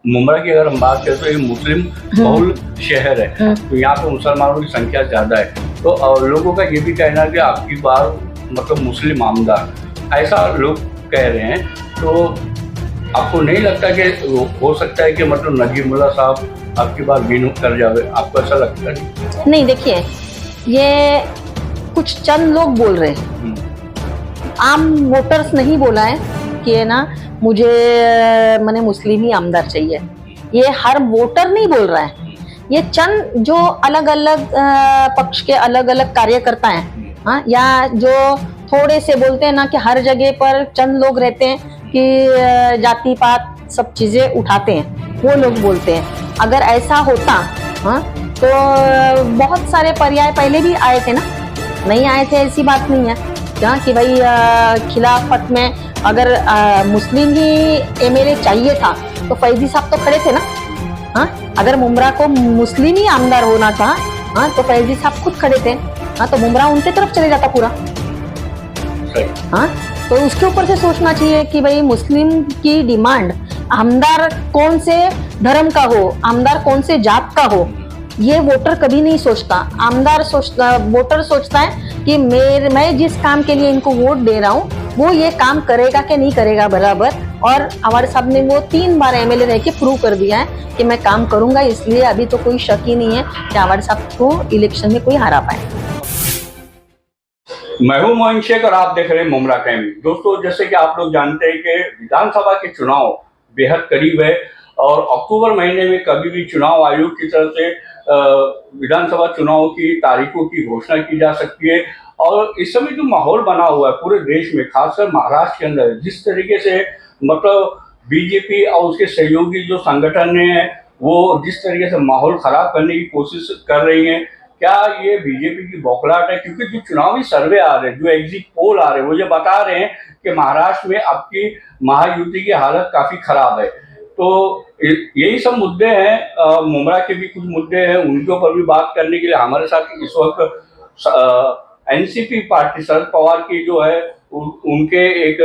मुंबई की अगर हम बात करें तो ये मुस्लिम बहुल शहर है, तो यहाँ पे मुसलमानों की संख्या ज़्यादा है। तो लोगों का ये भी कहना है कि आपकी बार मतलब मुस्लिम आमदार, ऐसा लोग कह रहे हैं। तो आपको नहीं लगता कि हो सकता है कि मतलब नजीमुल्लाह साहब आपकी बार विन कर जावे? आपको ऐसा लगता है? नहीं, देखिए, ये कुछ चंद लोग बोल रहे हैं, आम वोटर्स नहीं बोला है कि है ना मुझे मैंने मुस्लिम ही आमदार चाहिए। ये हर वोटर नहीं बोल रहा है, ये चंद जो अलग अलग पक्ष के अलग अलग कार्यकर्ता हैं, हाँ, या जो थोड़े से बोलते हैं ना कि हर जगह पर चंद लोग रहते हैं कि जाति पात सब चीजें उठाते हैं, वो लोग बोलते हैं। अगर ऐसा होता, हाँ, तो बहुत सारे पर्याय पहले भी आए थे ना, नहीं आए थे ऐसी बात नहीं है क्या कि भाई खिलाफत में अगर मुस्लिम ही एमएलए चाहिए था तो फैजी साहब तो खड़े थे ना, हाँ, अगर मुमरा को मुस्लिम ही आमदार होना था, हाँ, तो फैजी साहब खुद खड़े थे, हाँ, तो मुमरा उनके तरफ चले जाता पूरा, हाँ। तो उसके ऊपर से सोचना चाहिए कि भाई मुस्लिम की डिमांड आमदार कौन से धर्म का हो, आमदार कौन से जात का हो, ये वोटर कभी नहीं सोचता। आमदार वोटर सोचता है कि मैं जिस काम के लिए इनको वोट दे रहा हूँ वो ये काम करेगा कि नहीं करेगा बराबर। और हमारे साहब ने वो 3 बार एमएलए रह के प्रूव कर दिया है कि मैं काम करूंगा, इसलिए अभी तो कोई शक ही नहीं है कि हमारे साहब को इलेक्शन में कोई हरा पाए। मैं हूं मोहन शेख और आप देख रहे हैं मुमरा टाइम। दोस्तों, जैसे कि आप लोग जानते हैं कि विधानसभा के चुनाव बेहद करीब है और अक्टूबर महीने में कभी भी चुनाव आयोग की तरफ से विधानसभा चुनाव की तारीखों की घोषणा की जा सकती है। और इस समय जो माहौल बना हुआ है पूरे देश में, खासकर महाराष्ट्र के अंदर, जिस तरीके से मतलब बीजेपी और उसके सहयोगी जो संगठन है वो जिस तरीके से माहौल खराब करने की कोशिश कर रही हैं, क्या ये बीजेपी की बौखलाहट है? क्योंकि जो चुनावी सर्वे आ रहे हैं, जो एग्जिट पोल आ रहे हैं, वो ये बता रहे हैं कि महाराष्ट्र में आपकी महायुति की हालत काफी खराब है। तो यही सब मुद्दे हैं। मुमरा के भी कुछ मुद्दे हैं, उनके ऊपर भी बात करने के लिए हमारे साथ इस वक्त एनसीपी पार्टी शरद पवार की जो है उनके एक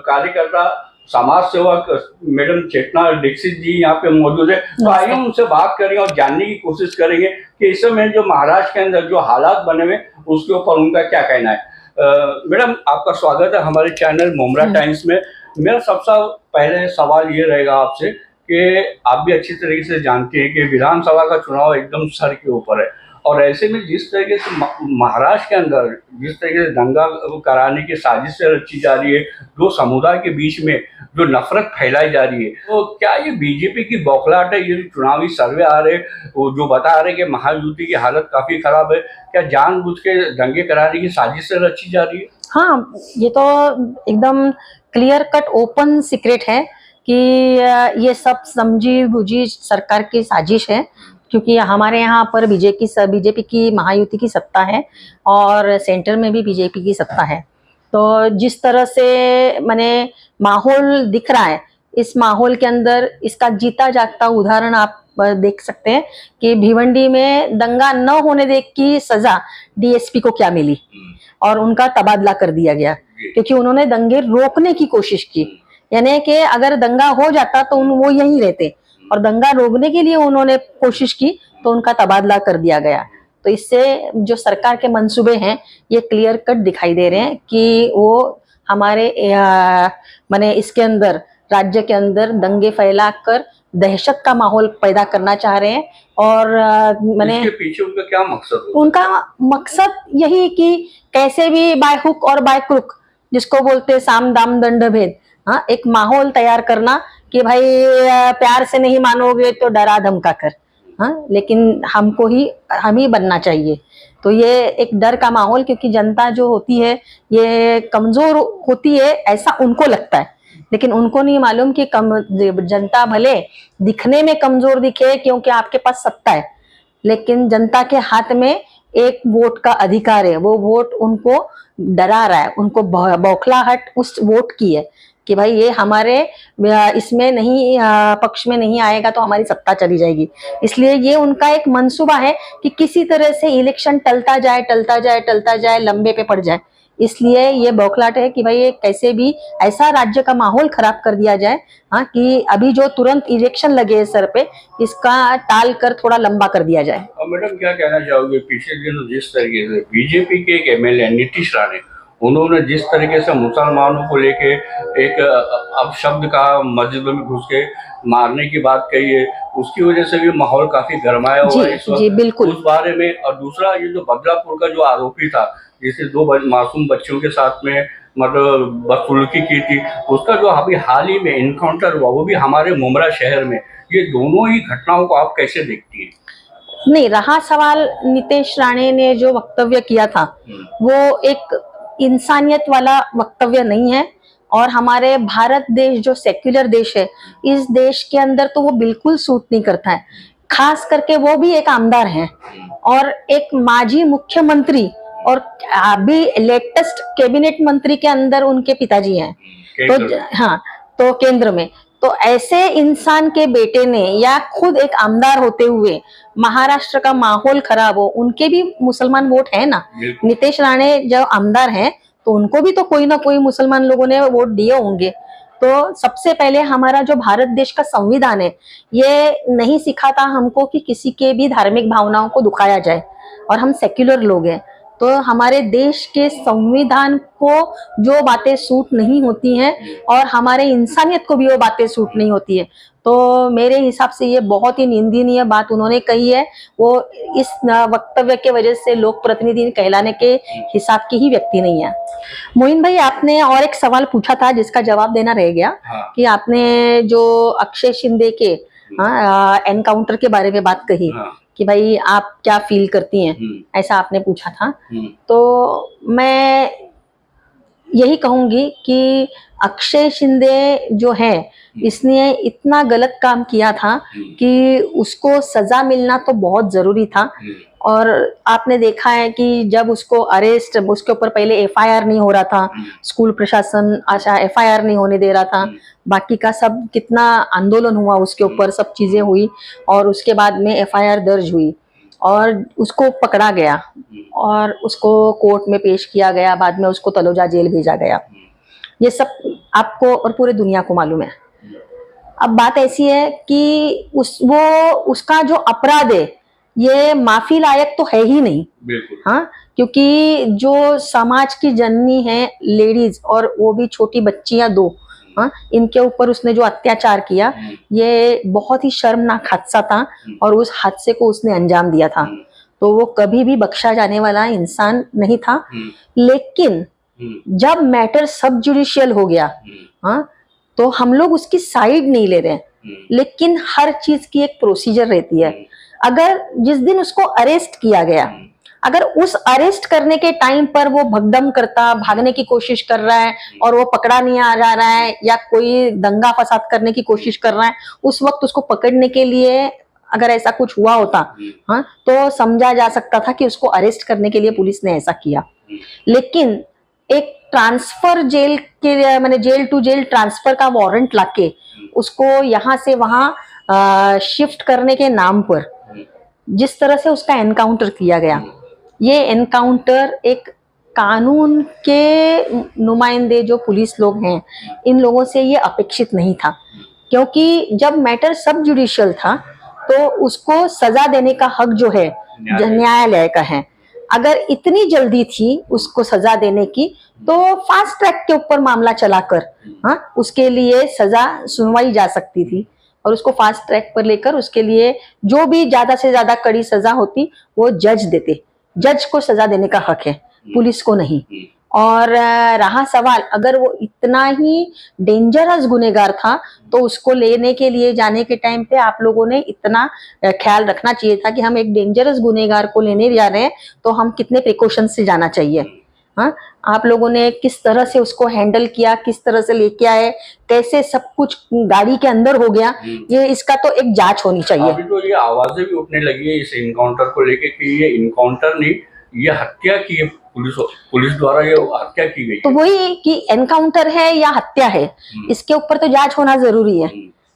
कार्यकर्ता समाज सेवक मैडम चेतना दीक्षित जी यहाँ पे मौजूद है। तो आइए उनसे बात करेंगे और जानने की कोशिश करेंगे कि इस समय जो महाराष्ट्र के अंदर जो हालात बने हुए उसके ऊपर उनका क्या कहना है। मैडम, आपका स्वागत है हमारे चैनल मुमरा टाइम्स में। मेरा सबसे पहले सवाल ये रहेगा आपसे कि आप भी अच्छी तरीके से जानते हैं कि विधानसभा का चुनाव एकदम सर के ऊपर है और ऐसे में जिस तरीके से महाराष्ट्र के अंदर जिस तरीके से दंगा कराने की साजिशें रची जा रही है, दो समुदाय के बीच में जो नफरत फैलाई जा रही है, तो क्या ये बीजेपी की बौखलाहट है? ये चुनावी सर्वे आ रहे वो जो बता रहे कि महायुति की हालत काफी खराब है, क्या जानबूझ के दंगे कराने की साजिशें रची जा रही है? हाँ, ये तो एकदम क्लियर कट ओपन सीक्रेट है कि ये सब समझी बुझी सरकार की साजिश है, क्योंकि हमारे यहाँ पर बीजेपी की महायुति की सत्ता है और सेंटर में भी बीजेपी की सत्ता है। तो जिस तरह से मैंने माहौल दिख रहा है, इस माहौल के अंदर इसका जीता जागता उदाहरण आप देख सकते हैं कि भिवंडी में दंगा न होने दे की सजा डीएसपी को क्या मिली और उनका तबादला कर दिया गया, क्योंकि उन्होंने दंगे रोकने की कोशिश की। यानी कि अगर दंगा हो जाता तो वो यहीं रहते और दंगा रोकने के लिए उन्होंने कोशिश की तो उनका तबादला कर दिया गया। तो इससे जो सरकार के मंसूबे हैं ये क्लियर कट दिखाई दे रहे हैं कि वो हमारे माने इसके अंदर राज्य के अंदर दंगे फैलाकर दहशत का माहौल पैदा करना चाह रहे हैं। और मैंने इसके पीछे उनका क्या मकसद है? उनका मकसद यही कि कैसे भी बाय हुक और बाय क्रुक, जिसको बोलते साम दाम दंड भेद, हाँ, एक माहौल तैयार करना कि भाई प्यार से नहीं मानोगे तो डरा धमका कर, हाँ, लेकिन हम ही बनना चाहिए। तो ये एक डर का माहौल, क्योंकि जनता जो होती है ये कमजोर होती है ऐसा उनको लगता है, लेकिन उनको नहीं मालूम कि जनता भले दिखने में कमजोर दिखे क्योंकि आपके पास सत्ता है, लेकिन जनता के हाथ में एक वोट का अधिकार है। वो वोट उनको डरा रहा है, उनको बौखलाहट उस वोट की है कि भाई ये हमारे इसमें नहीं पक्ष में नहीं आएगा तो हमारी सत्ता चली जाएगी। इसलिए ये उनका एक मंसूबा है कि किसी तरह से इलेक्शन टलता जाए, लंबे पे पड़ जाए। इसलिए ये बौखलाहट है कि भाई ये कैसे भी ऐसा राज्य का माहौल खराब कर दिया जाए, हाँ, कि अभी जो तुरंत इलेक्शन लगे है सर पे, इसका टाल कर थोड़ा लंबा कर दिया जाए। और मैडम क्या कहना चाहोगे, पिछले दिनों जिस तरीके से बीजेपी के एक एमएलए नीतीश राणे, उन्होंने जिस तरीके से मुसलमानों को लेके एक अपशब्द का मस्जिद में घुस के मारने की बात कही है, उसकी वजह से भी माहौल काफी गरमाया हुआ है इस वक्त। जी बिल्कुल। उस बारे में, और दूसरा ये जो बदलापुर का जो आरोपी था, जिसे दो मासूम बच्चों के साथ में मतलब बदसलूकी की थी, उसका जो अभी हाल ही में इनकाउंटर हुआ, वो भी हमारे मुमरा शहर में, ये दोनों ही घटनाओं को आप कैसे देखती हैं? नहीं, रहा सवाल नीतीश राणे ने जो वक्तव्य किया था, वो एक इंसानियत वाला वक्तव्य नहीं है। और हमारे भारत देश जो सेक्युलर देश है, इस देश के अंदर तो वो बिल्कुल सूट नहीं करता है। खास करके वो भी एक आमदार हैं और एक माजी मुख्यमंत्री, और अभी लेटेस्ट कैबिनेट मंत्री के अंदर उनके पिताजी हैं, तो हाँ, तो केंद्र में, तो ऐसे इंसान के बेटे ने, या खुद एक आमदार होते हुए महाराष्ट्र का माहौल खराब हो, उनके भी मुसलमान वोट है ना। नीतीश राणे जो आमदार हैं, तो उनको भी तो कोई ना कोई मुसलमान लोगों ने वोट दिए होंगे। तो सबसे पहले हमारा जो भारत देश का संविधान है, ये नहीं सिखाता हमको कि किसी के भी धार्मिक भावनाओं को दुखाया जाए, और हम सेक्युलर लोग हैं, तो हमारे देश के संविधान को जो बातें सूट नहीं होती हैं, और हमारे इंसानियत को भी वो बातें सूट नहीं होती है, तो मेरे हिसाब से ये बहुत ही निंदनीय बात उन्होंने कही है। वो इस वक्तव्य के वजह से लोक प्रतिनिधि कहलाने के हिसाब की ही व्यक्ति नहीं है। मोइन भाई, आपने और एक सवाल पूछा था जिसका जवाब देना रह गया। हाँ। कि आपने जो अक्षय शिंदे के एनकाउंटर के बारे में बात कही। हाँ। कि भाई आप क्या फील करती हैं, ऐसा आपने पूछा था। तो मैं यही कहूंगी कि अक्षय शिंदे जो है, इसने इतना गलत काम किया था कि उसको सजा मिलना तो बहुत जरूरी था। और आपने देखा है कि जब उसको अरेस्ट, उसके ऊपर पहले एफआईआर नहीं हो रहा था, स्कूल प्रशासन आशा एफआईआर नहीं होने दे रहा था, बाकी का सब कितना आंदोलन हुआ उसके ऊपर, सब चीजें हुई, और उसके बाद में एफआईआर दर्ज हुई और उसको पकड़ा गया और उसको कोर्ट में पेश किया गया, बाद में उसको तलोजा जेल भेजा गया। ये सब आपको और पूरे दुनिया को मालूम है। अब बात ऐसी है कि उसका जो अपराध है, ये माफी लायक तो है ही नहीं। बिल्कुल। हाँ, क्योंकि जो समाज की जननी है लेडीज, और वो भी छोटी बच्चियां दो, हाँ, इनके ऊपर उसने जो अत्याचार किया, ये बहुत ही शर्मनाक हादसा था, और उस हादसे को उसने अंजाम दिया था। तो वो कभी भी बख्शा जाने वाला इंसान नहीं था। लेकिन जब मैटर सब जुडिशियल हो गया, हाँ, तो हम लोग उसकी साइड नहीं ले रहे, लेकिन हर चीज की एक प्रोसीजर रहती है। अगर जिस दिन उसको अरेस्ट किया गया, अगर उस अरेस्ट करने के टाइम पर वो भगदम करता, भागने की कोशिश कर रहा है और वो पकड़ा नहीं आ जा रहा है, या कोई दंगा फसाद करने की कोशिश कर रहा है, उस वक्त उसको पकड़ने के लिए अगर ऐसा कुछ हुआ होता, हाँ, तो समझा जा सकता था कि उसको अरेस्ट करने के लिए पुलिस ने ऐसा किया। लेकिन एक ट्रांसफर जेल के, मैंने जेल टू जेल ट्रांसफर का वारंट लाके उसको यहाँ से वहां शिफ्ट करने के नाम पर जिस तरह से उसका एनकाउंटर किया गया, ये एनकाउंटर एक कानून के नुमाइंदे जो पुलिस लोग हैं, इन लोगों से ये अपेक्षित नहीं था। क्योंकि जब मैटर सब जुडिशियल था, तो उसको सजा देने का हक जो है न्यायालय का है। अगर इतनी जल्दी थी उसको सजा देने की, तो फास्ट ट्रैक के ऊपर मामला चलाकर, हाँ, उसके लिए सजा सुनवाई जा सकती थी, और उसको फास्ट ट्रैक पर लेकर उसके लिए जो भी ज्यादा से ज्यादा कड़ी सजा होती वो जज देते। जज को सजा देने का हक है, पुलिस को नहीं। और रहा सवाल, अगर वो इतना ही डेंजरस गुनहगार था, तो उसको लेने के लिए जाने के टाइम पे आप लोगों ने इतना ख्याल रखना चाहिए था कि हम एक डेंजरस गुनहगार को लेने जा रहे हैं, तो हम कितने प्रिकॉशन से जाना चाहिए। हाँ, आप लोगों ने किस तरह से उसको हैंडल किया, किस तरह से लेके आए, कैसे सब कुछ गाड़ी के अंदर हो गया, ये इसका तो एक जांच होनी चाहिए। अभी तो ये आवाजें भी उठने लगी है इस इनकाउंटर को लेके कि ये इनकाउंटर नहीं, ये हत्या की है, पुलिस द्वारा ये हत्या की गई। तो वही कि एनकाउंटर है या हत्या है, इसके ऊपर तो जांच होना जरूरी है।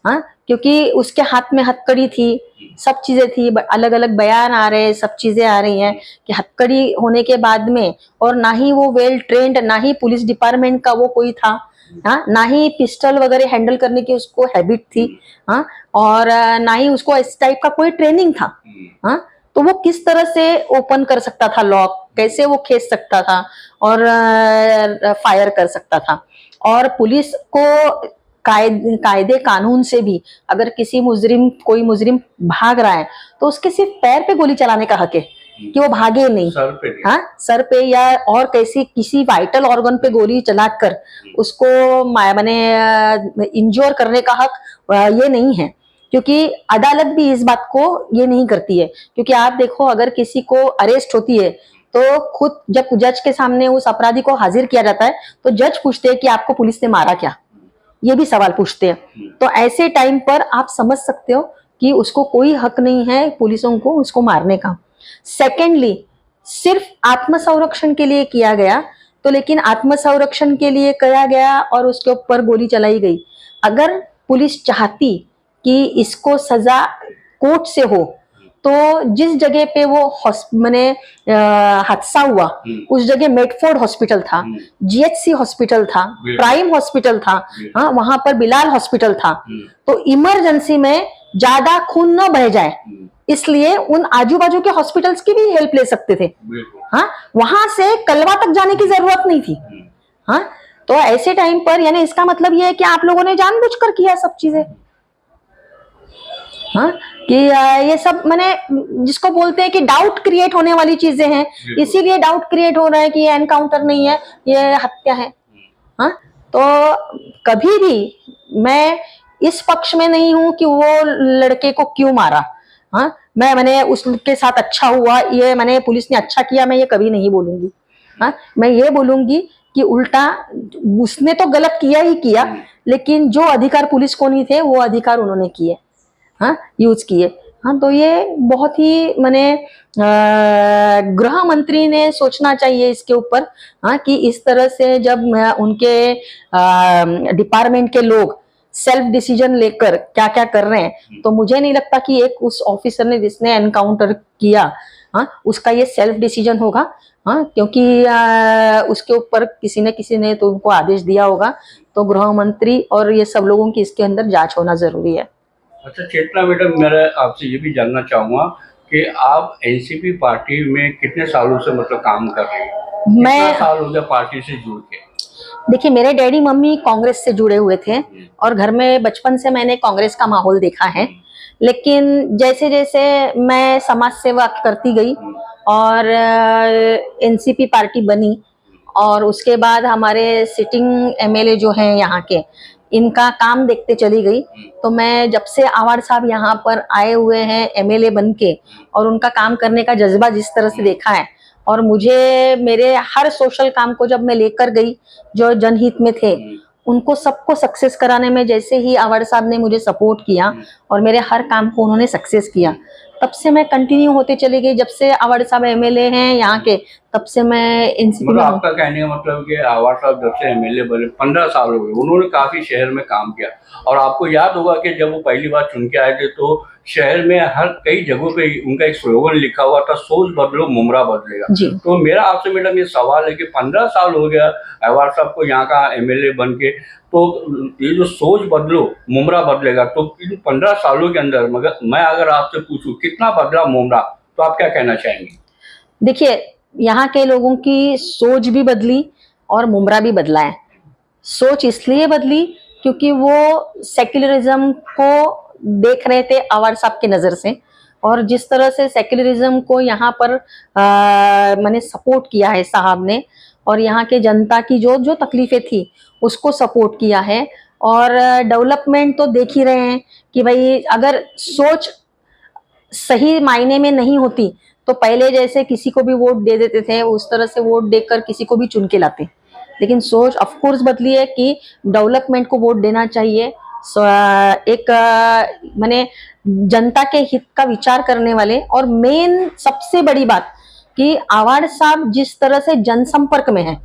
हाँ, क्योंकि उसके हाथ में हथकड़ी थी, सब चीजें थी, अलग अलग बयान आ रहे हैं, सब चीजें आ रही हैं कि हथकड़ी होने के बाद में, और ना ही वो वेल ट्रेंड, ना ही पुलिस डिपार्टमेंट का वो कोई था, हाँ, ना ही पिस्टल वगैरह हैंडल करने की उसको हैबिट थी, हाँ, और ना ही उसको इस टाइप का कोई ट्रेनिंग था, हाँ, तो वो किस तरह से ओपन कर सकता था लॉक, कैसे वो खींच सकता था और फायर कर सकता था। और पुलिस को कायदे कानून से भी, अगर कोई मुजरिम भाग रहा है तो उसके सिर्फ पैर पे गोली चलाने का हक है कि वो भागे नहीं, सर पे, हाँ, सर पे या और किसी वाइटल ऑर्गन पे गोली चलाकर उसको माने इंजोर करने का हक ये नहीं है, क्योंकि अदालत भी इस बात को ये नहीं करती है। क्योंकि आप देखो, अगर किसी को अरेस्ट होती है तो खुद जब जज के सामने उस अपराधी को हाजिर किया जाता है तो जज पूछते हैं कि आपको पुलिस ने मारा क्या, ये भी सवाल पूछते हैं। तो ऐसे टाइम पर आप समझ सकते हो कि उसको कोई हक नहीं है पुलिसों को उसको मारने का। सेकेंडली, सिर्फ आत्मसंरक्षण के लिए किया गया, तो लेकिन आत्मसंरक्षण के लिए किया गया और उसके ऊपर गोली चलाई गई। अगर पुलिस चाहती कि इसको सजा कोर्ट से हो, तो जिस जगह पे वो मैंने हादसा हुआ उस जगह मेडफोर्ड हॉस्पिटल था, जीएचसी हॉस्पिटल था, प्राइम हॉस्पिटल था, हाँ, वहां पर बिलाल हॉस्पिटल था। तो इमरजेंसी में ज्यादा खून न बह जाए इसलिए उन आजू बाजू के हॉस्पिटल्स की भी हेल्प ले सकते थे, हाँ, वहां से कलवा तक जाने की जरूरत नहीं थी, हाँ। तो ऐसे टाइम पर यानी इसका मतलब यह है कि आप लोगों ने जानबूझकर किया सब चीजें, हाँ, कि ये सब मैंने जिसको बोलते हैं कि डाउट क्रिएट होने वाली चीजें हैं, इसीलिए डाउट क्रिएट हो रहा है कि ये एनकाउंटर नहीं है, ये हत्या है, हाँ। तो कभी भी मैं इस पक्ष में नहीं हूं कि वो लड़के को क्यों मारा, हाँ, मैंने उसके साथ अच्छा हुआ, ये मैंने पुलिस ने अच्छा किया, मैं ये कभी नहीं बोलूंगी, हाँ। मैं ये बोलूंगी कि उल्टा उसने तो गलत किया ही किया, लेकिन जो अधिकार पुलिस को नहीं थे वो अधिकार उन्होंने किए, हाँ, यूज किए, हाँ। तो ये बहुत ही मैंने गृह मंत्री ने सोचना चाहिए इसके ऊपर, हाँ, कि इस तरह से जब उनके डिपार्टमेंट के लोग सेल्फ डिसीजन लेकर क्या क्या कर रहे हैं, तो मुझे नहीं लगता कि एक उस ऑफिसर ने जिसने एनकाउंटर किया, हाँ, उसका ये सेल्फ डिसीजन होगा, हाँ, क्योंकि उसके ऊपर किसी ने तो उनको आदेश दिया होगा। तो गृह मंत्री और ये सब लोगों की इसके अंदर जांच होना जरूरी है। अच्छा चेतना मैडम, मैं आपसे ये भी जानना चाहूंगा कि आप एनसीपी पार्टी में कितने सालों से मतलब काम कर रही हैं? कितना साल हो गया पार्टी से जुड़ के? देखिए, मेरे डैडी मम्मी कांग्रेस से जुड़े हुए थे और घर में बचपन से मैंने कांग्रेस का माहौल देखा है, लेकिन जैसे जैसे मैं समाज सेवा करती गई और एनसीपी पार्टी बनी, और उसके बाद हमारे सिटिंग एमएलए जो हैं यहाँ के, इनका काम देखते चली गई। तो मैं जब से आवाड़ साहब यहाँ पर आए हुए हैं एमएलए बन के, और उनका काम करने का जज्बा जिस तरह से देखा है, और मुझे मेरे हर सोशल काम को जब मैं लेकर गई जो जनहित में थे, उनको सबको सक्सेस कराने में जैसे ही आवाड़ साहब ने मुझे सपोर्ट किया और मेरे हर काम को उन्होंने सक्सेस किया, तब से मैं कंटिन्यू होते चली गई। जब से आवाड़ साहब एमएलए हैं यहाँ के, तब से मैं एनसीपी में। आपका कहने का मतलब कि आवाड़ साहब जब से एमएलए बने 15 साल हो गए, उन्होंने काफी शहर में काम किया, और आपको याद होगा कि जब वो पहली बार चुन के आए थे तो शहर में हर कई जगहों पे उनका एक स्लोगन लिखा हुआ था, सोच बदलो मुमरा बदलेगा। तो मेरा आपसे मैडम ये सवाल है कि 15 साल हो गया आवाड़ साहब को यहाँ का एमएलए बन के, तो ये जो सोच बदलो मुमरा बदलेगा, तो इन 15 सालों के अंदर मगर मैं अगर आपसे पूछूं कितना बदला मुमरा, तो आप क्या कहना चाहेंगे? देखिए, यहाँ के लोगों की सोच भी बदली और मुमरा भी बदला है। सोच इसलिए बदली क्योंकि वो सेक्युलरिज्म को देख रहे थे आवाड़ साहब की नजर से, और जिस तरह से सेक्युलरिज्म को यहाँ पर मैंने सपोर्ट किया है साहब ने, और यहाँ के जनता की जो जो तकलीफें थी उसको सपोर्ट किया है। और डेवलपमेंट तो देख ही रहे हैं कि भाई अगर सोच सही मायने में नहीं होती तो पहले जैसे किसी को भी वोट दे देते थे, उस तरह से वोट देकर किसी को भी चुन के लाते। लेकिन सोच ऑफ कोर्स बदली है कि डेवलपमेंट को वोट देना चाहिए, एक माने जनता के हित का विचार करने वाले। और मेन सबसे बड़ी बात कि आवाड़ साहब जिस तरह से जनसंपर्क में है,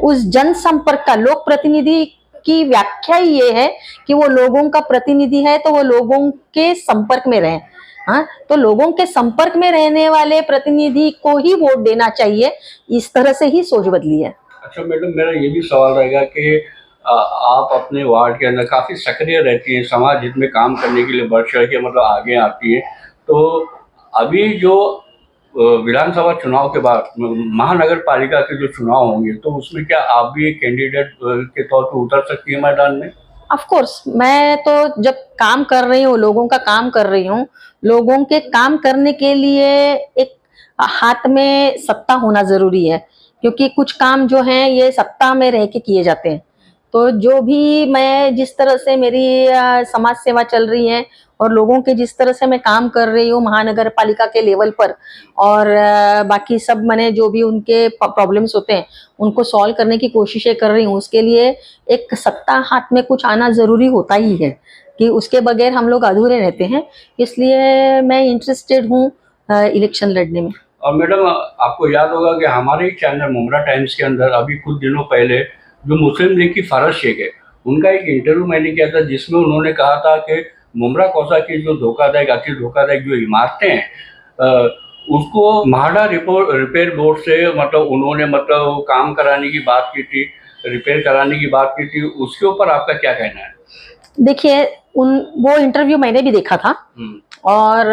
उस जनसंपर्क का, लोक प्रतिनिधि की व्याख्या ही ये है कि वो लोगों का प्रतिनिधि है, तो वो लोगों के संपर्क में रहे। हाँ, तो लोगों के संपर्क में रहने वाले प्रतिनिधि को ही वोट देना चाहिए, इस तरह से ही सोच बदली है। अच्छा मैडम, मेरा ये भी सवाल रहेगा कि आप अपने वार्ड के अंदर काफ़ी सक्रिय रहती हैं, समाज हित में काम करने के लिए बढ़ चढ़ के मतलब आगे आती हैं। तो अभी जो विधानसभा चुनाव के बाद महानगर पालिका के जो चुनाव होंगे, तो उसमें क्या आप भी एक कैंडिडेट के तौर पर उतर सकती हैं मैदान में? ऑफ कोर्स, मैं तो जब काम कर रही हूँ, लोगों का काम कर रही हूँ, लोगों के काम करने के लिए एक हाथ में सत्ता होना जरूरी है, क्योंकि कुछ काम जो हैं ये सत्ता में रह के किए जाते हैं। तो जो भी मैं जिस तरह से मेरी समाज सेवा चल रही है और लोगों के जिस तरह से मैं काम कर रही हूँ महानगर पालिका के लेवल पर, और बाकी सब मैंने जो भी उनके प्रॉब्लम्स होते हैं उनको सॉल्व करने की कोशिशें कर रही हूँ, उसके लिए एक सत्ता हाथ में कुछ आना जरूरी होता ही है, कि उसके बगैर हम लोग अधूरे रहते हैं। इसलिए मैं इंटरेस्टेड हूँ इलेक्शन लड़ने में। और मैडम, आपको याद होगा कि हमारे चैनल मुमरा टाइम्स के अंदर अभी कुछ दिनों पहले जो मुस्लिम लीग की फारज शेख है, उनका एक इंटरव्यू मैंने किया था, जिसमें उन्होंने कहा था कि मुमरा कौसा की जो धोखादायक, अति धोखादायक जो इमारतें हैं, उसको म्हाडा रिपेयर बोर्ड से मतलब उन्होंने मतलब काम कराने की बात की थी, रिपेयर कराने की बात की थी। उसके ऊपर आपका क्या कहना है? देखिए, वो इंटरव्यू मैंने भी देखा था, और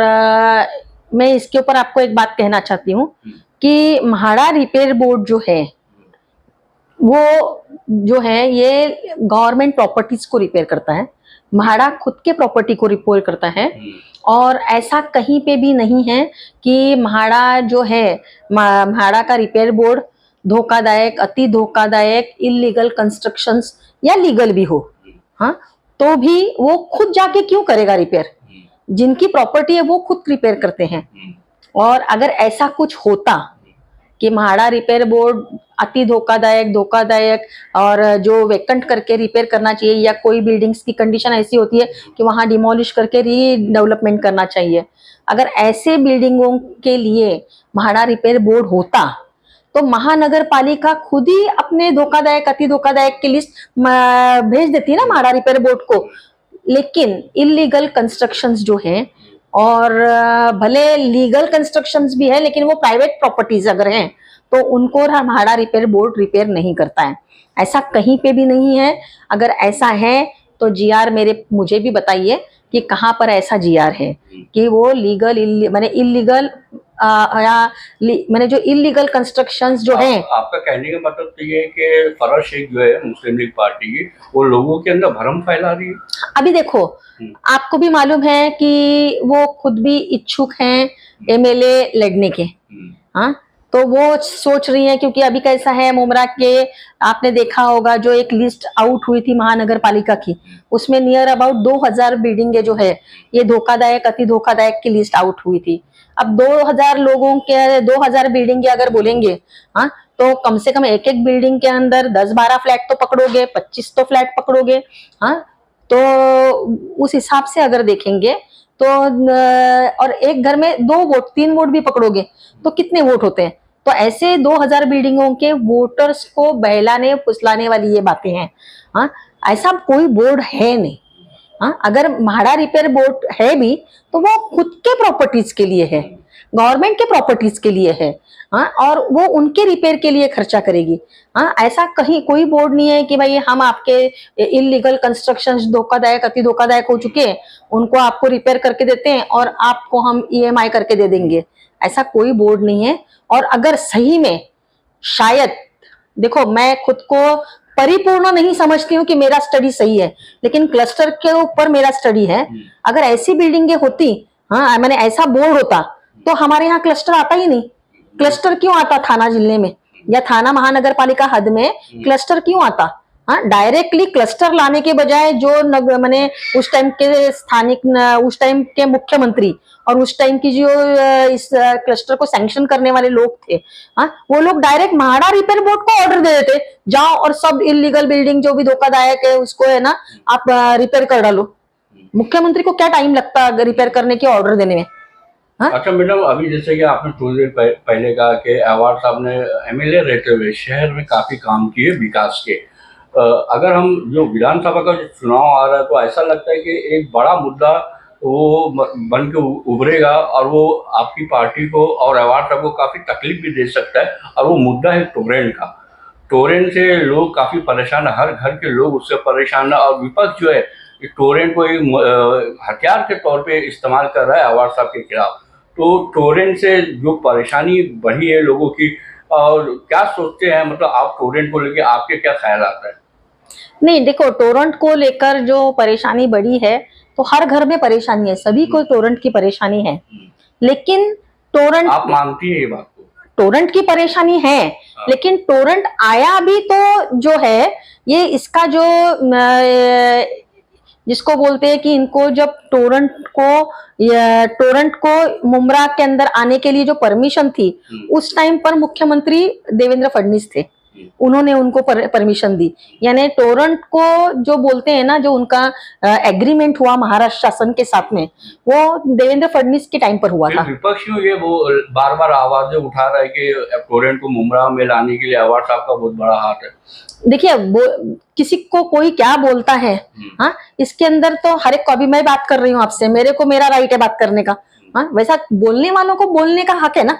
मैं इसके ऊपर आपको एक बात कहना चाहती हूँ कि म्हाडा रिपेयर बोर्ड जो है वो जो है ये गवर्नमेंट प्रॉपर्टीज को रिपेयर करता है, म्हाडा खुद के प्रॉपर्टी को रिपेयर करता है। और ऐसा कहीं पे भी नहीं है कि म्हाडा जो है, म्हाडा का रिपेयर बोर्ड धोखादायक, अति धोखादायक, इलीगल कंस्ट्रक्शंस या लीगल भी हो, हाँ, तो भी वो खुद जाके क्यों करेगा रिपेयर? जिनकी प्रॉपर्टी है वो खुद रिपेयर करते हैं। और अगर ऐसा कुछ होता कि म्हाडा रिपेयर बोर्ड अति धोखादायक और जो वेकेंट करके रिपेयर करना चाहिए, या कोई बिल्डिंग्स की कंडीशन ऐसी होती है कि वहां डिमोलिश करके रीडेवलपमेंट करना चाहिए, अगर ऐसे बिल्डिंगों के लिए म्हाडा रिपेयर बोर्ड होता तो महानगर पालिका खुद ही अपने धोखादायक, अति धोखादायक की लिस्ट भेज देती है ना म्हाडा रिपेयर बोर्ड को। लेकिन इलीगल कंस्ट्रक्शंस जो हैं, और भले लीगल कंस्ट्रक्शंस भी है लेकिन वो प्राइवेट प्रॉपर्टीज अगर हैं तो उनको म्हाडा रिपेयर बोर्ड रिपेयर नहीं करता है। ऐसा कहीं पे भी नहीं है। अगर ऐसा है तो जीआर मुझे भी बताइए कि कहाँ पर ऐसा जीआर है कि वो लीगल मैंने इलीगल मैंने जो इलीगल कंस्ट्रक्शंस जो हैं। आपका कहने का मतलब तो ये है कि फराज शेख जो है मुस्लिम लीग पार्टी की, वो लोगों के अंदर भ्रम फैला रही है। अभी देखो, आपको भी मालूम है कि वो खुद भी इच्छुक हैं एमएलए लड़ने के, हाँ, तो वो सोच रही है, क्योंकि अभी कैसा है मुमरा के, आपने देखा होगा जो एक लिस्ट आउट हुई थी महानगर पालिका की, उसमें नियर अबाउट 2000 बिल्डिंगे जो है ये धोखादायक, अति धोखादायक की लिस्ट आउट हुई थी। अब 2000 लोगों के 2000 बिल्डिंग अगर बोलेंगे, हाँ, तो कम से कम एक एक बिल्डिंग के अंदर 10-12 फ्लैट तो पकड़ोगे, 25 तो फ्लैट पकड़ोगे, हाँ, तो उस हिसाब से अगर देखेंगे तो और एक घर में 2 वोट 3 वोट भी पकड़ोगे तो कितने वोट होते हैं? तो ऐसे 2000 बिल्डिंगों के वोटर्स को बहलाने फुसलाने वाली ये बातें हैं, हाँ, ऐसा कोई बोर्ड है नहीं। हाँ, अगर म्हाडा रिपेयर बोर्ड है भी तो वो खुद के प्रॉपर्टीज के लिए है, गवर्नमेंट के प्रॉपर्टीज के लिए है, हाँ, और वो उनके रिपेयर के लिए खर्चा करेगी। हाँ, ऐसा कहीं कोई बोर्ड नहीं है कि भाई हम आपके इलीगल कंस्ट्रक्शंस धोखादायक, अति धोखादायक हो चुके हैं, उनको आपको रिपेयर करके देते हैं और आपको हम ईएमआई करके दे देंगे। ऐसा कोई बोर्ड नहीं है। और अगर सही में शायद, देखो मैं खुद को परिपूर्ण नहीं समझती हूँ कि मेरा स्टडी सही है, लेकिन क्लस्टर के ऊपर मेरा स्टडी है। अगर ऐसी बिल्डिंगें होती, हाँ, मैंने ऐसा बोर्ड होता तो हमारे यहाँ क्लस्टर आता ही नहीं। क्लस्टर क्यों आता थाना जिले में या थाना महानगर पालिका हद में? क्लस्टर क्यों आता? हाँ, डायरेक्टली क्लस्टर लाने के बजाय जो मैंने उस टाइम के स्थानिक, उस टाइम के मुख्यमंत्री और उस टाइम की जो इस क्लस्टर को सैंक्शन करने वाले लोग थे, हाँ, वो लोग डायरेक्ट म्हाडा रिपेयर बोर्ड को ऑर्डर दे देते, जाओ और सब इलीगल बिल्डिंग जो भी धोखादायक है उसको है ना आप रिपेयर कर डालो। मुख्यमंत्री को क्या टाइम लगता है रिपेयर करने के ऑर्डर देने में? हाँ? अच्छा मैडम, अभी जैसे कि आपने थोड़ी देर पहले कहा कि अवार्ड साहब ने एमएलए रहते हुए शहर में काफी काम किए विकास के। अगर हम जो विधानसभा का जो चुनाव आ रहा है तो ऐसा लगता है कि एक बड़ा मुद्दा वो बन के उभरेगा और वो आपकी पार्टी को और अवार्ड साहब को काफ़ी तकलीफ भी दे सकता है। और वो मुद्दा है टोरेंट का। टोरेंट से लोग काफ़ी परेशान है, हर घर के लोग उससे परेशान है और विपक्ष जो है इस टोरेंट को एक हथियार के तौर पे इस्तेमाल कर रहा है अवार्ड साहब के खिलाफ। तो टोरेंट से जो परेशानी बढ़ी है लोगों की, और क्या सोचते हैं, मतलब आप टोरेंट को लेके आपके क्या ख्याल आता है? नहीं, देखो, टोरेंट को लेकर जो परेशानी बढ़ी है, तो हर घर में परेशानी है, सभी को टोरेंट की परेशानी है। लेकिन टोरेंट, आप मानती है ये बात को? टोरेंट की परेशानी है, लेकिन टोरेंट आया भी तो जो है, ये इसका जो जिसको बोलते हैं कि इनको जब टोरेंट को मुमरा के अंदर आने के लिए जो परमिशन थी, उस टाइम पर मुख्यमंत्री देवेंद्र फडणवीस थे, उन्होंने उनको परमिशन दी। यानी टोरेंट को जो बोलते हैं ना, जो उनका एग्रीमेंट हुआ महाराष्ट्र शासन के साथ में, वो देवेंद्र फडणवीस के टाइम पर हुआ था। विपक्ष ये वो बार बार आवाजें उठा रहा है कि टोरेंट को मुमरा में लाने के लिए अवार्ड साहब का बहुत बड़ा हाथ है। देखिए, किसी को कोई क्या बोलता है, हाँ, इसके अंदर तो हर एक को, अभी मैं बात कर रही हूँ आपसे, मेरे को मेरा राइट है बात करने का, हाँ, वैसा बोलने वालों को बोलने का हक है ना,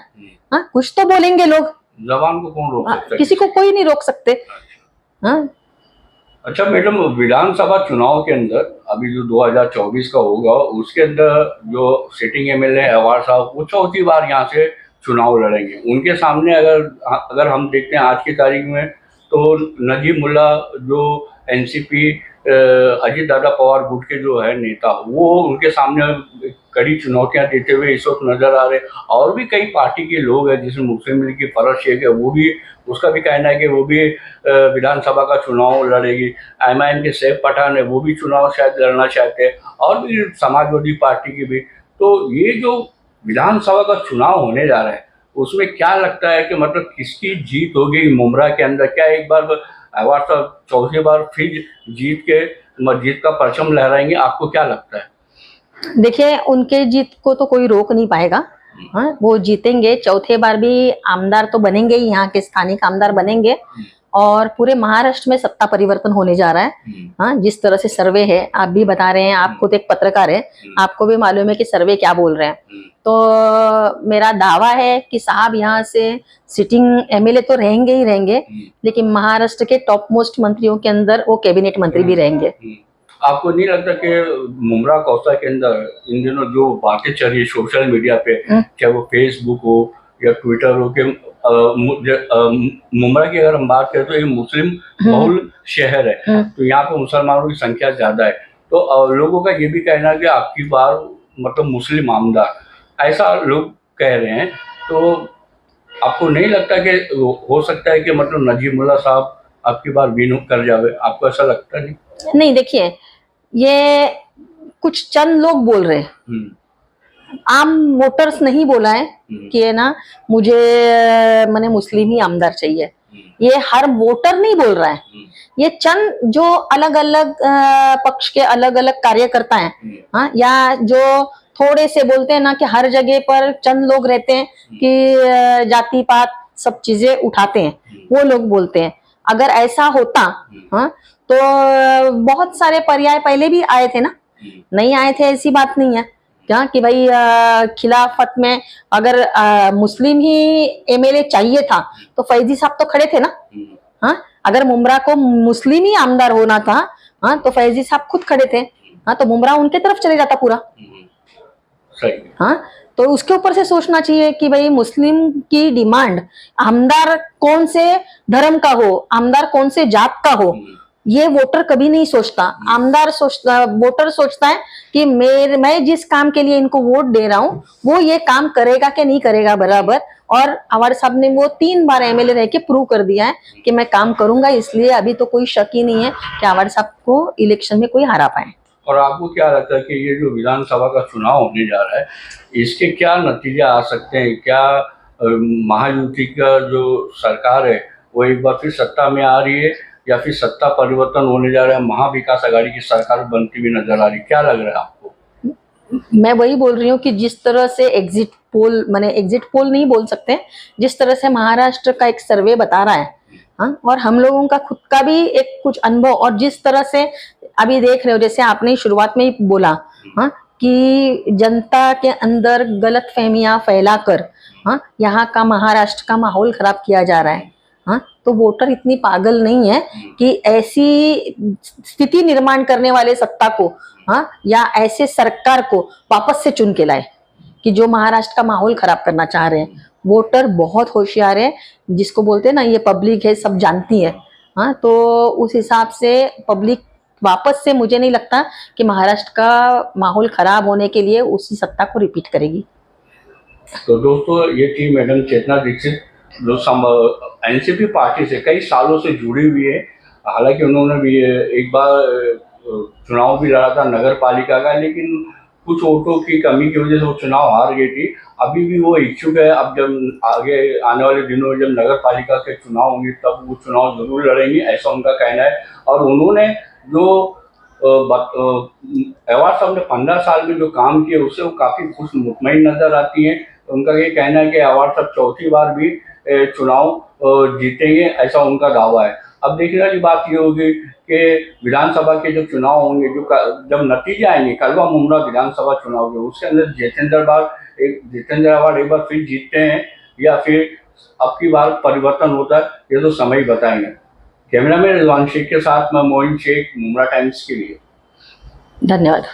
हाँ, कुछ तो बोलेंगे लोग, जबान को कौन रोक सकता है? किसी को कोई नहीं रोक सकते। हाँ। अच्छा मैडम, विधानसभा चुनाव के अंदर अभी जो 2024 का होगा, उसके अंदर जो सिटिंग एमएलए अवार्ड साहब वो चौथी बार यहाँ से चुनाव लड़ेंगे। उनके सामने अगर हम देखते हैं आज की तारीख में, तो नजीमुल्ला जो एनसीपी अजीत दादा पवार गुट के जो है नेता, वो उनके सामने कड़ी चुनौतियां देते हुए इस वक्त नजर आ रहे। और भी कई पार्टी के लोग हैं, जिसमें मुस्लिम लीग की फरज शेख है, वो भी, उसका भी कहना है कि वो भी विधानसभा का चुनाव लड़ेगी। एमआईएम के सैफ पठान है, वो भी चुनाव शायद लड़ना चाहते हैं, और भी समाजवादी पार्टी की भी। तो ये जो विधानसभा का चुनाव होने जा रहा है, उसमें क्या लगता है कि मतलब किसकी जीत होगी मुमरा के अंदर? क्या एक बार अवार्ड साहब चौथी बार फिर जीत का परचम लहराएंगे? आपको क्या लगता है? देखिए, उनके जीत को तो कोई रोक नहीं पाएगा, हाँ, वो जीतेंगे, चौथे बार भी आमदार तो बनेंगे ही, यहाँ के स्थानिक आमदार बनेंगे, और पूरे महाराष्ट्र में सत्ता परिवर्तन होने जा रहा है। हाँ, जिस तरह से सर्वे है, आप भी बता रहे हैं, आप खुद एक पत्रकार है, आपको भी मालूम है कि सर्वे क्या बोल रहे हैं। तो मेरा दावा है कि साहब यहाँ से सिटिंग एमएलए तो रहेंगे ही रहेंगे, लेकिन महाराष्ट्र के टॉप मोस्ट मंत्रियों के अंदर वो कैबिनेट मंत्री भी रहेंगे। आपको नहीं लगता कि मुमरा कौसा के अंदर इन दिनों जो बातें चल रही है सोशल मीडिया पे, चाहे वो फेसबुक हो या ट्विटर हो, कि मुमरा की अगर हम बात करें तो ये मुस्लिम बहुल शहर है, तो यहाँ पे मुसलमानों की संख्या ज्यादा है, तो लोगों का ये भी कहना है कि आपकी बार मतलब मुस्लिम आमदार, ऐसा लोग कह रहे हैं। तो आपको नहीं लगता कि हो सकता है कि मतलब नजीमुल्ला साहब आपकी बार विन कर जावे? आपको ऐसा लगता नहीं? नहीं, देखिए, ये कुछ चंद लोग बोल रहे हैं, आम वोटर्स नहीं बोला है कि है ना, मुझे मैंने मुस्लिम ही आमदार चाहिए, ये हर वोटर नहीं बोल रहा है, ये चंद जो अलग अलग पक्ष के अलग अलग कार्यकर्ता हैं, हाँ, या जो थोड़े से बोलते हैं ना कि हर जगह पर चंद लोग रहते हैं कि जाति पात सब चीजें उठाते हैं, वो लोग बोलते हैं। अगर ऐसा होता, हाँ, तो बहुत सारे पर्याय पहले भी आए थे ना, नहीं आए थे ऐसी बात नहीं है क्या कि भाई खिलाफत में अगर मुस्लिम ही एमएलए चाहिए था तो फैजी साहब तो खड़े थे ना, हाँ, अगर मुमरा को मुस्लिम ही आमदार होना था, हाँ, तो फैजी साहब खुद खड़े थे, हाँ, तो मुमरा उनके तरफ चले जाता पूरा, हाँ। तो उसके ऊपर से सोचना चाहिए कि भाई मुस्लिम की डिमांड, आमदार कौन से धर्म का हो, आमदार कौन से जात का हो, ये वोटर कभी नहीं सोचता। वोटर सोचता है कि मैं जिस काम के लिए इनको वोट दे रहा हूँ वो ये काम करेगा कि नहीं करेगा बराबर। और अवार्ड साहब ने वो 3 बार एमएलए रह के प्रूव कर दिया है कि मैं काम करूंगा, इसलिए अभी तो कोई शक ही नहीं है कि अवार्ड साहब को इलेक्शन में कोई हरा पाए। और आपको क्या लगता है कि ये जो विधानसभा का चुनाव होने जा रहा है, इसके क्या नतीजे आ सकते हैं? क्या महायुति का जो सरकार है वो एक बार फिर सत्ता में आ रही है, या फिर सत्ता परिवर्तन होने जा रहा है, महाविकास आघाड़ी की सरकार बनती हुई नजर आ रही है? क्या लग रहा है आपको? मैं वही बोल रही हूँ कि जिस तरह से एग्जिट पोल नहीं बोल सकते, जिस तरह से महाराष्ट्र का एक सर्वे बता रहा है, हाँ, और हम लोगों का खुद का भी एक कुछ अनुभव, और जिस तरह से अभी देख रहे हो, जैसे आपने शुरुआत में ही बोला, हाँ, कि जनता के अंदर गलत फहमियाँ फैलाकर यहाँ का महाराष्ट्र का माहौल खराब किया जा रहा है। तो वोटर इतनी पागल नहीं है कि ऐसी स्थिति निर्माण करने वाले सत्ता को या ऐसे सरकार को वापस से चुन के लाए कि जो महाराष्ट्र का माहौल खराब करना चाह रहे हैं। वोटर बहुत होशियार है, जिसको बोलते हैं ना, ये पब्लिक है, सब जानती है। तो उस हिसाब से पब्लिक वापस से, मुझे नहीं लगता कि महाराष्ट्र का माहौल खराब होने के लिए उसी सत्ता को रिपीट करेगी। तो दोस्तों, ये थी मैडम चेतना दीक्षित, जो एनसीपी पार्टी से कई सालों से जुड़ी हुई है। हालांकि उन्होंने भी एक बार चुनाव भी लड़ा था नगर पालिका का, लेकिन कुछ वोटों की कमी की वजह से वो चुनाव हार गई थी। अभी भी वो इच्छुक है, अब जब आगे आने वाले दिनों में जब नगर पालिका के चुनाव होंगे तब वो चुनाव जरूर लड़ेंगे, ऐसा उनका कहना है। और उन्होंने जो अवार्ड साहब ने 15 साल में जो काम किए उससे वो काफ़ी खुश मुतमईन नजर आती हैं। उनका ये कहना है कि अवार्ड साहब चौथी बार भी चुनाव जीतेंगे, ऐसा उनका दावा है। अब देखने वाली बात ये होगी कि विधानसभा के जो चुनाव होंगे, जो जब नतीजे आएंगे कलवा मुमरा विधानसभा चुनाव के, उसके अंदर जितेंद्र अवार्ड एक बार फिर जीतते हैं या फिर अब की बार परिवर्तन होता है, ये तो समय ही बताएंगे। कैमरामैन रिजवान शेख के साथ मैं मोइन शेख, मुमरा टाइम्स के लिए। धन्यवाद।